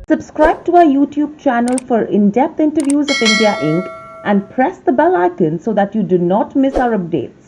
Subscribe to our YouTube channel for in-depth interviews of India Inc. and press the bell icon so that you do not miss our updates.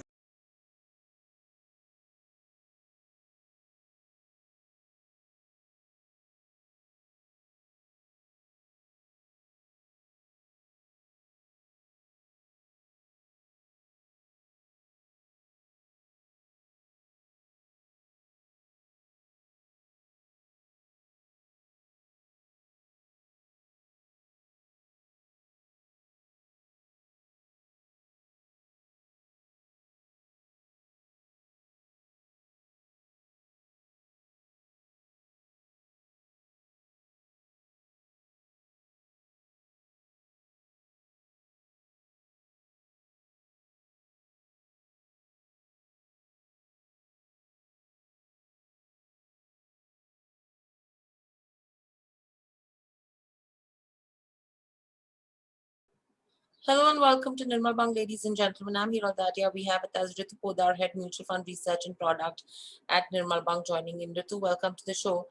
Hello and welcome to Nirmal Bang, ladies and gentlemen. I'm Hira Datia. We have with us Ritu Podar, Head Mutual Fund Research and Product at Nirmal Bang, joining in. Ritu, welcome to the show.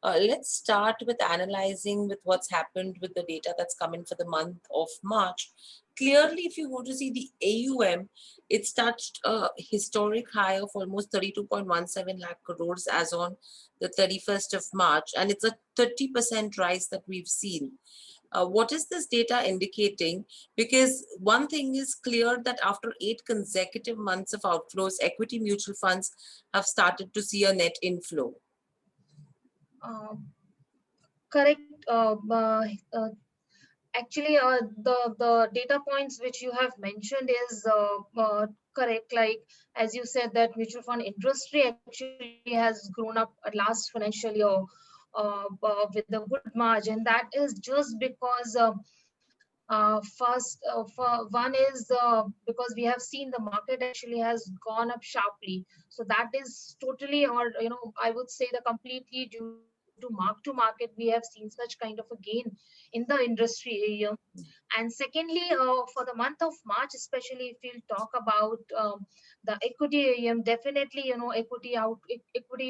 Let's start with analyzing with what's happened with the data that's coming for the month of March. Clearly, if you go to see the AUM, it's touched a historic high of almost 32.17 lakh crores as on the 31st of March, and it's a 30% rise that we've seen. What is this data indicating? Because one thing is clear that after 8 consecutive months of outflows, equity mutual funds have started to see a net inflow. Um, Correct. Actually, the data points which you have mentioned is correct. Like as you said, that mutual fund industry actually has grown up last financial year with a good margin. That is just because first, for one is because we have seen the market actually has gone up sharply. So that is totally, or I would say the completely due to mark to market. We have seen such kind of a gain in the industry area. And secondly, for the month of March, especially if we'll talk about the equity AUM, definitely, equity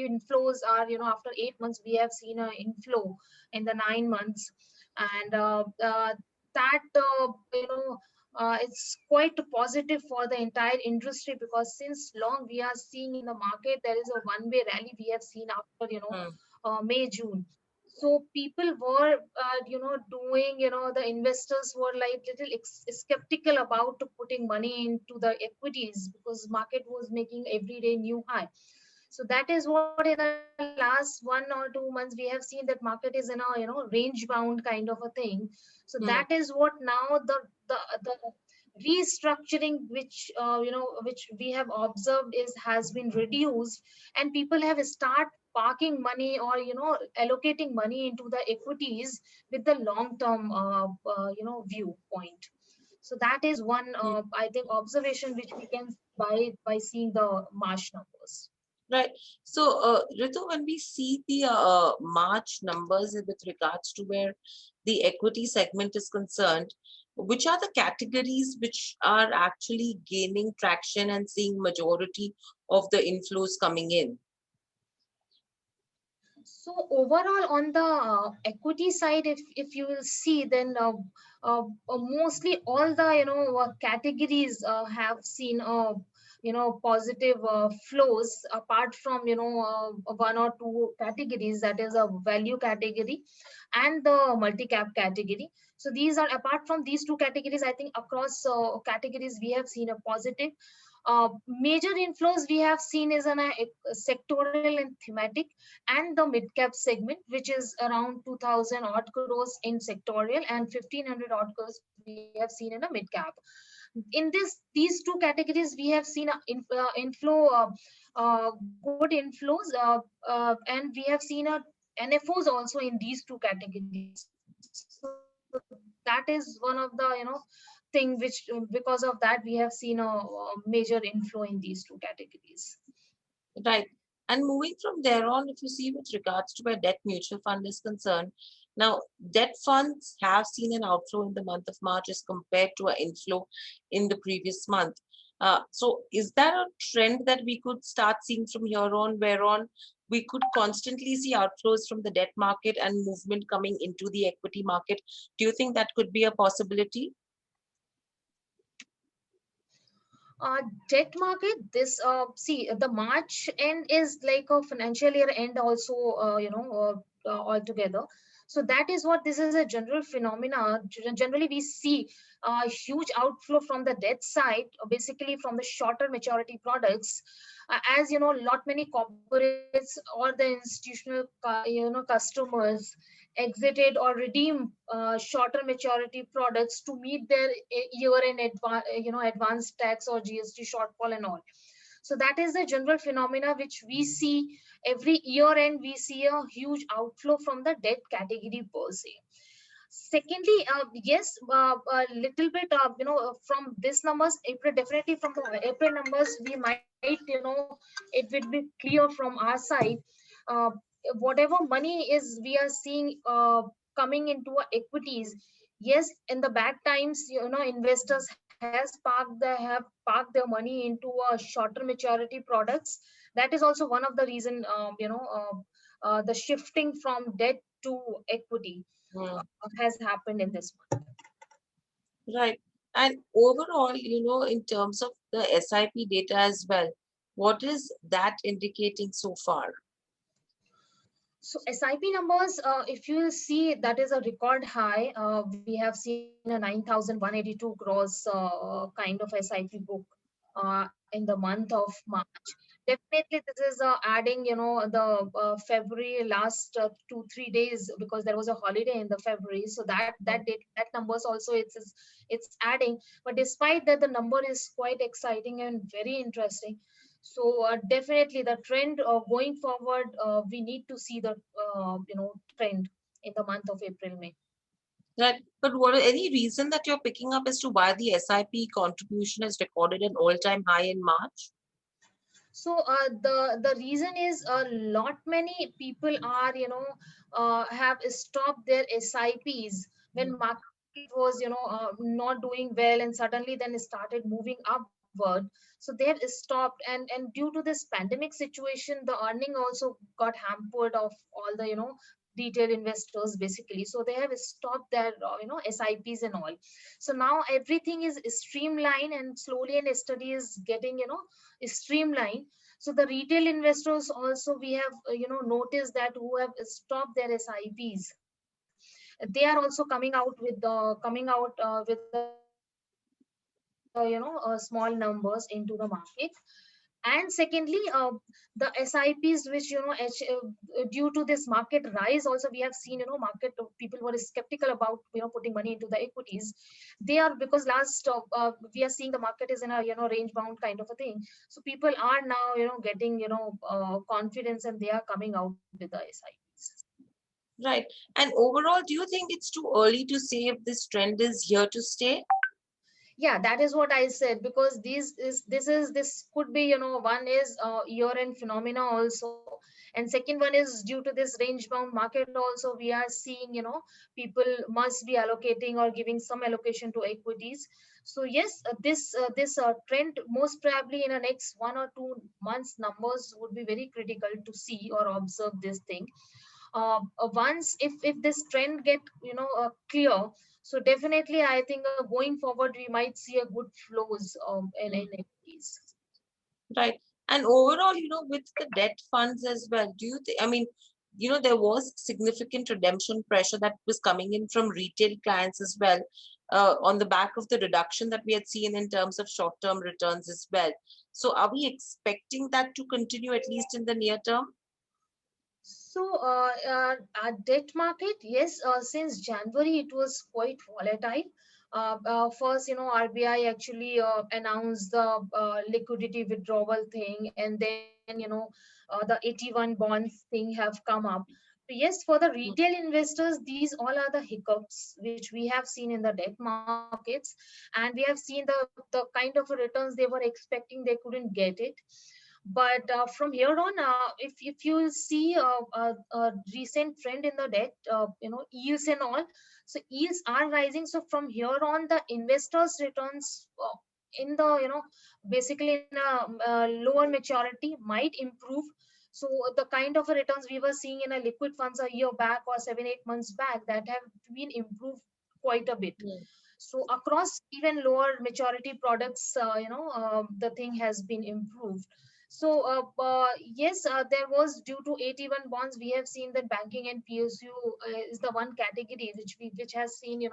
inflows are, after 8 months, we have seen an inflow in the 9 months. And that, it's quite positive for the entire industry, because since long we are seeing in the market, there is a one-way rally we have seen after, Hmm. May, June. So people were doing, the investors were like little skeptical about to putting money into the equities, because market was making every day new high. So that is what in the last 1 or 2 months we have seen, that market is in a range bound kind of a thing. So that Hmm. is what now the restructuring which which we have observed is has been reduced, and people have start parking money, or allocating money into the equities with the long term viewpoint. So that is one, I think, observation which we can by seeing the March numbers. Right. So, Ritu, when we see the March numbers with regards to where the equity segment is concerned, which are the categories which are actually gaining traction and seeing majority of the inflows coming in? So overall, on the equity side, if you will see, then mostly all the categories have seen positive flows, apart from one or two categories, that is a value category and the multi cap category. So these are, apart from these two categories, I think across categories we have seen a positive. Major inflows we have seen is in a sectoral and thematic, and the mid cap segment, which is around 2000 odd crores in sectorial and 1500 odd crores we have seen in a mid cap. In these two categories we have seen a inflow, good inflows, and we have seen a NFOs also in these two categories. So that is one of the thing which, because of that, we have seen a major inflow in these two categories. Right. And moving from there on, if you see with regards to where debt mutual fund is concerned, now debt funds have seen an outflow in the month of March as compared to an inflow in the previous month. So is that a trend that we could start seeing from here on, where on we could constantly see outflows from the debt market and movement coming into the equity market. Do you think that could be a possibility? Debt market, this see the March end is like a financial year end also, altogether. So that is what this is a general phenomena. Generally we see huge outflow from the debt side, basically from the shorter maturity products, as you know, lot many corporates or the institutional customers exited or redeem shorter maturity products to meet their year-end advanced tax or GST shortfall and all. So that is the general phenomena which we see every year end. We see a huge outflow from the debt category per se. Secondly, yes, a little bit, from this numbers, April, definitely from the April numbers, we might, it will be clear from our side. Uh, Whatever money is we are seeing coming into our equities, yes, in the bad times, investors have parked their money into shorter maturity products. That is also one of the reason, the shifting from debt to equity Hmm. has happened in this month. Right. And overall, in terms of the SIP data as well, what is that indicating so far? So SIP numbers, if you see, that is a record high. We have seen a 9,182 crores kind of SIP book in the month of March. Definitely, this is adding, the February last 2-3 days, because there was a holiday in the February. So that numbers also it's adding. But despite that, the number is quite exciting and very interesting. So definitely the trend going forward, we need to see the trend in the month of April, May. Right. But what any reason that you're picking up as to why the SIP contribution has recorded an all-time high in March? So the reason is a lot many people are have stopped their SIPs when market was not doing well, and suddenly then it started moving upward. So they have stopped, and due to this pandemic situation, the earning also got hampered of all the retail investors basically. So they have stopped their SIPs and all. So now everything is streamlined, and slowly and steady is getting streamlined. So the retail investors also, we have noticed that, who have stopped their SIPs, they are also coming out with small numbers into the market. And secondly, the SIPs, which due to this market rise, also we have seen market people were skeptical about putting money into the equities. They are, because last we are seeing the market is in a range bound kind of a thing. So people are now getting confidence, and they are coming out with the SIPs. Right. And overall, do you think it's too early to say if this trend is here to stay? Yeah, that is what I said, because this could be, one is year end phenomena also, and second one is due to this range bound market also. We are seeing people must be allocating or giving some allocation to equities. So yes, this trend most probably in the next 1 or 2 months numbers would be very critical to see or observe this thing. Once, if this trend get clear, so definitely I think going forward we might see a good flows in equities. Right. And overall, with the debt funds as well, do you think, I mean, there was significant redemption pressure that was coming in from retail clients as well, on the back of the reduction that we had seen in terms of short-term returns as well. So are we expecting that to continue at least in the near term? So, our debt market, yes, since January it was quite volatile. First, RBI actually announced the liquidity withdrawal thing, and then the AT1 bonds thing have come up. So yes, for the retail investors, these all are the hiccups which we have seen in the debt markets, and we have seen the kind of returns they were expecting, they couldn't get it. But from here on, if you see a recent trend in the debt, yields and all, so yields are rising. So from here on, the investors returns in the basically in a lower maturity might improve. So the kind of returns we were seeing in a liquid funds a year back or 7-8 months back, that have been improved quite a bit. Mm. So across even lower maturity products, the thing has been improved. So yes, there was, due to AT1 bonds, we have seen that banking and PSU is the one category which has seen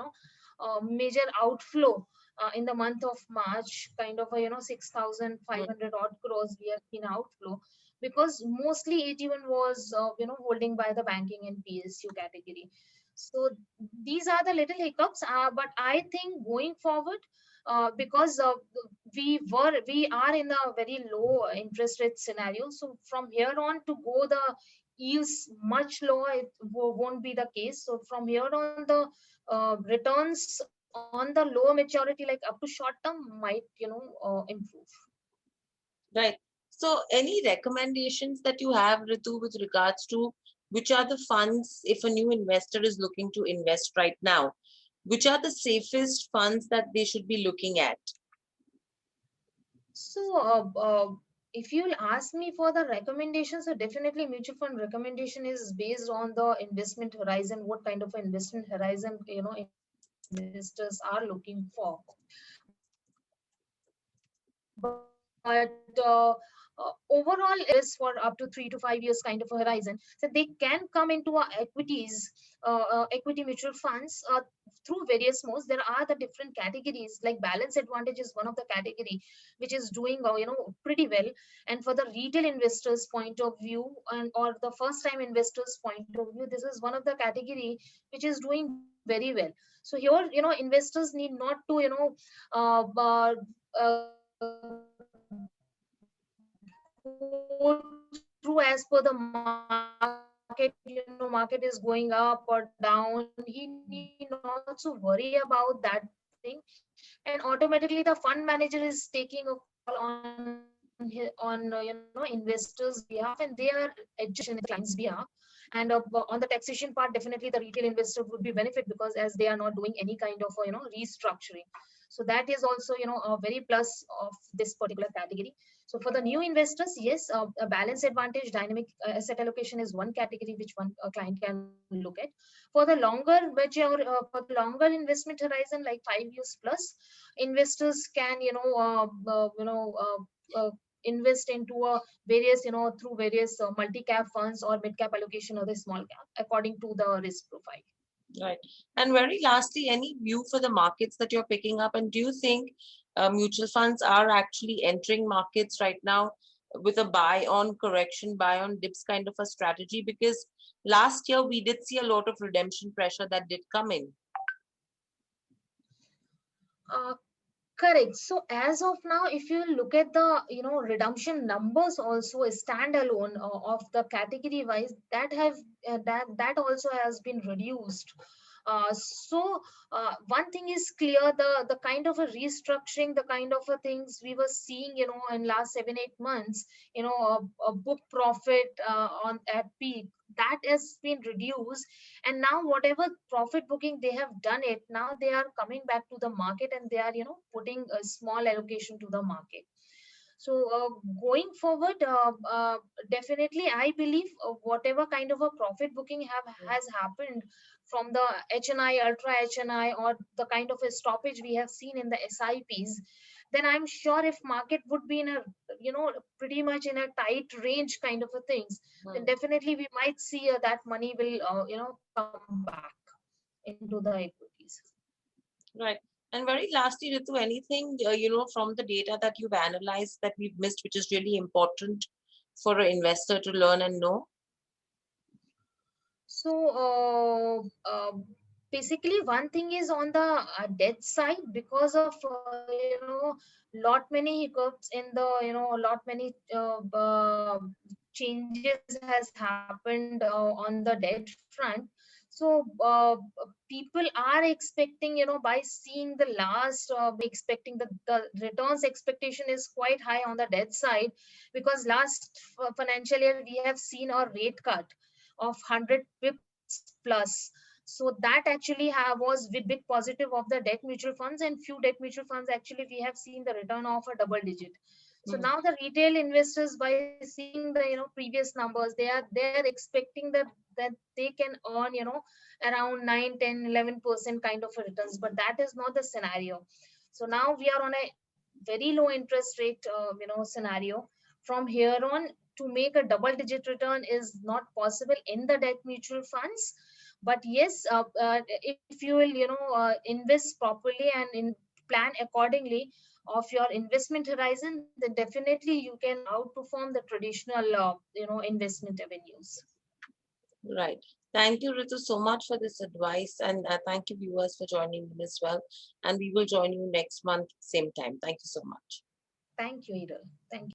major outflow in the month of March, kind of a 6,500 odd crores we have seen outflow, because mostly AT1 was holding by the banking and PSU category. So these are the little hiccups, but I think going forward, because we are in a very low interest rate scenario, so from here on to go the yields much lower, it won't be the case. So from here on, the returns on the low maturity, like up to short term, might improve. Right. So, any recommendations that you have, Ritu, with regards to which are the funds, if a new investor is looking to invest right now, which are the safest funds that they should be looking at? So, if you'll ask me for the recommendations, so definitely mutual fund recommendation is based on the investment horizon, what kind of investment horizon investors are looking for. But overall, is for up to 3 to 5 years kind of a horizon. So they can come into our equity mutual funds through various modes. There are the different categories, like balance advantage is one of the category which is doing pretty well. And for the retail investors point of view, and or the first time investors point of view, this is one of the category which is doing very well. So here, investors need not to go through as per the market, market is going up or down. He need not to worry about that thing. And automatically the fund manager is taking a call on investors behalf, and they are adjusting the client's behalf. And on the taxation part, definitely the retail investor would be benefit, because as they are not doing any kind of restructuring. So that is also a very plus of this particular category. So for the new investors, yes, a balance advantage dynamic asset allocation is one category which one client can look at. For the longer investment horizon, like 5 years plus, investors can invest into various through various multi cap funds or mid cap allocation or the small cap, according to the risk profile. Right. And very lastly, any view for the markets that you're picking up? And do you think mutual funds are actually entering markets right now with a buy on correction, buy on dips kind of a strategy? Because last year we did see a lot of redemption pressure that did come in. Uh, Correct. So as of now, if you look at the redemption numbers, also a standalone of the category wise, that also has been reduced. So one thing is clear: the kind of a restructuring, the kind of a things we were seeing, in last 7-8 months, a book profit on at peak, that has been reduced. And now whatever profit booking they have done it, now they are coming back to the market, and they are putting a small allocation to the market. So going forward, definitely I believe whatever kind of a profit booking has happened from the HNI, ultra HNI, or the kind of a stoppage we have seen in the SIPs, then I'm sure if market would be in a pretty much in a tight range kind of a things, then definitely we might see that money will come back into the equities. Right. And very lastly, Ritu, anything, from the data that you've analyzed that we've missed, which is really important for an investor to learn and know? So basically, one thing is on the debt side, because of lot many hiccups in the lot many changes has happened on the debt front. So people are expecting, by seeing the last, expecting the returns expectation is quite high on the debt side, because last financial year we have seen a rate cut of 100 pips plus. So that actually was with big positive of the debt mutual funds, and few debt mutual funds actually we have seen the return of a double digit. So now the retail investors, by seeing the previous numbers, they're expecting that they can earn around 9, 10, 11% kind of a returns, but that is not the scenario. So now we are on a very low interest rate scenario. From here on, to make a double digit return is not possible in the debt mutual funds. But yes, if you will invest properly and plan accordingly of your investment horizon, then definitely you can outperform the traditional investment avenues. Right. Thank you, Ritu, so much for this advice. And thank you, viewers, for joining in as well. And we will join you next month, same time. Thank you so much. Thank you, Edel. Thank you.